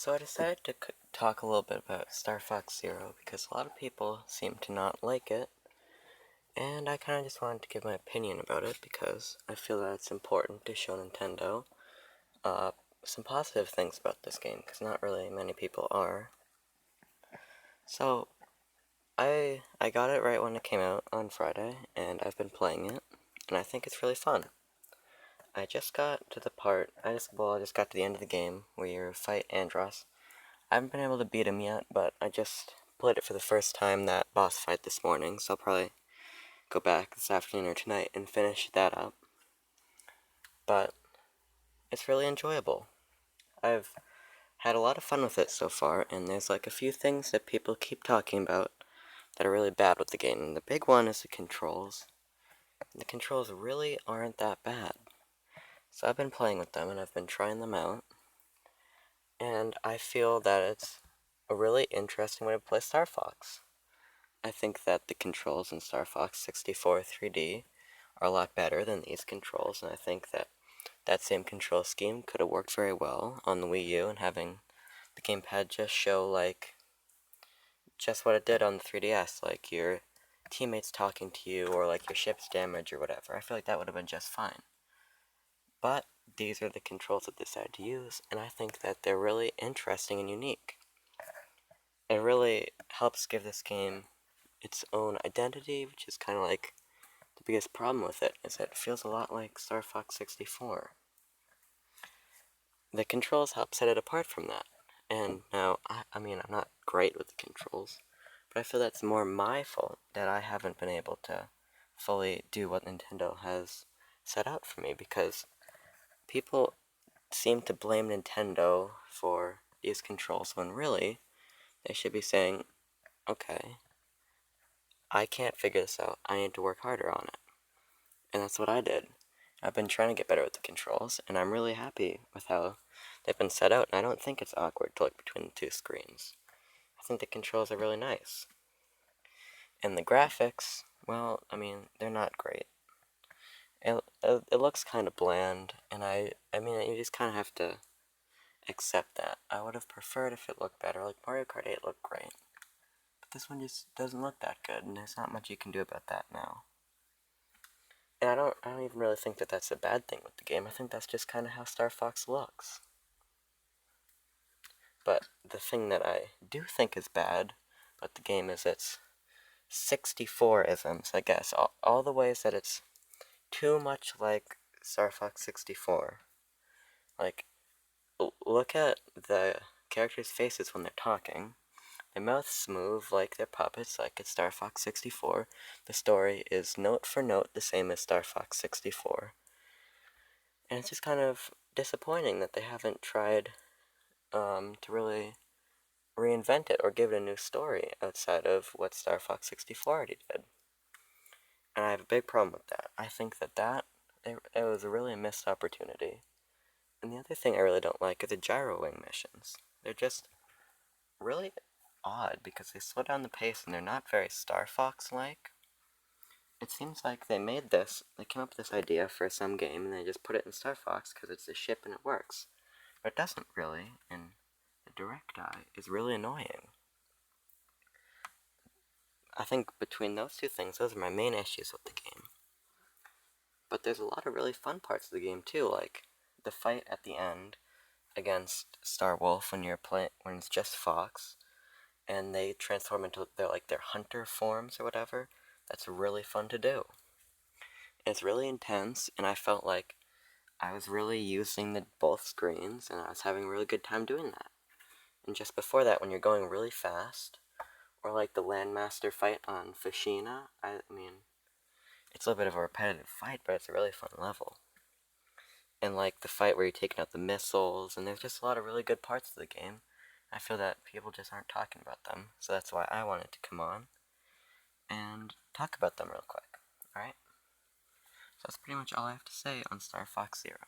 So I decided to talk a little bit about Star Fox Zero because a lot of people seem to not like it, and I kind of just wanted to give my opinion about it because I feel that it's important to show Nintendo uh, some positive things about this game because not really many people are. So I got it right when it came out on Friday, and I've been playing it, and I think it's really fun. I just got to the part, I just got to the end of the game where you fight Andross. I haven't been able to beat him yet, but I just played it for the first time, that boss fight this morning, so I'll probably go back this afternoon or tonight and finish that up. But it's really enjoyable. I've had a lot of fun with it so far, and there's like a few things that people keep talking about that are really bad with the game. And the big one is the controls. The controls really aren't that bad. So I've been playing with them and I've been trying them out, and I feel that it's a really interesting way to play Star Fox. I think that the controls in Star Fox 64 3D are a lot better than these controls, and I think that that same control scheme could have worked very well on the Wii U, and having the gamepad just show like just what it did on the 3DS, like your teammates talking to you or like your ship's damage or whatever. I feel like that would have been just fine. But these are the controls that they decided to use, and I think that they're really interesting and unique. It really helps give this game its own identity, which is kind of like the biggest problem with it, is that it feels a lot like Star Fox 64. The controls help set it apart from that. And now, I mean, I'm not great with the controls, but I feel that's more my fault that I haven't been able to fully do what Nintendo has set out for me, because people seem to blame Nintendo for these controls when really they should be saying, okay, I can't figure this out, I need to work harder on it. And that's what I did. I've been trying to get better with the controls, and I'm really happy with how they've been set out, and I don't think it's awkward to look between the two screens. I think the controls are really nice. And the graphics, well, I mean, they're not great. It looks kind of bland, and I mean, you just kind of have to accept that. I would have preferred if it looked better, like Mario Kart 8 looked great. But this one just doesn't look that good, and there's not much you can do about that now. And I don't even really think that that's a bad thing with the game. I think that's just kind of how Star Fox looks. But the thing that I do think is bad about the game is its 64-isms, I guess. All the ways that it's too much like Star Fox 64. Like, look at the characters' faces when they're talking. Their mouths move like they're puppets, like it's Star Fox 64. The story is note for note the same as Star Fox 64. And it's just kind of disappointing that they haven't tried to really reinvent it or give it a new story outside of what Star Fox 64 already did. And I have a big problem with that. I think that it was a really missed opportunity. And the other thing I really don't like are the gyro wing missions. They're just really odd because they slow down the pace and they're not very Star Fox-like. It seems like they came up with this idea for some game and they just put it in Star Fox because it's a ship and it works. But it doesn't really, and the direct eye is really annoying. I think between those two things, those are my main issues with the game. But there's a lot of really fun parts of the game too, like the fight at the end against Star Wolf when when it's just Fox, and they transform into their hunter forms or whatever. That's really fun to do. It's really intense, and I felt like I was really using both screens, and I was having a really good time doing that. And just before that, when you're going really fast, or like the Landmaster fight on Fushina, I mean, it's a little bit of a repetitive fight, but it's a really fun level. And like the fight where you're taking out the missiles, and there's just a lot of really good parts of the game. I feel that people just aren't talking about them, so that's why I wanted to come on and talk about them real quick. Alright? So that's pretty much all I have to say on Star Fox Zero.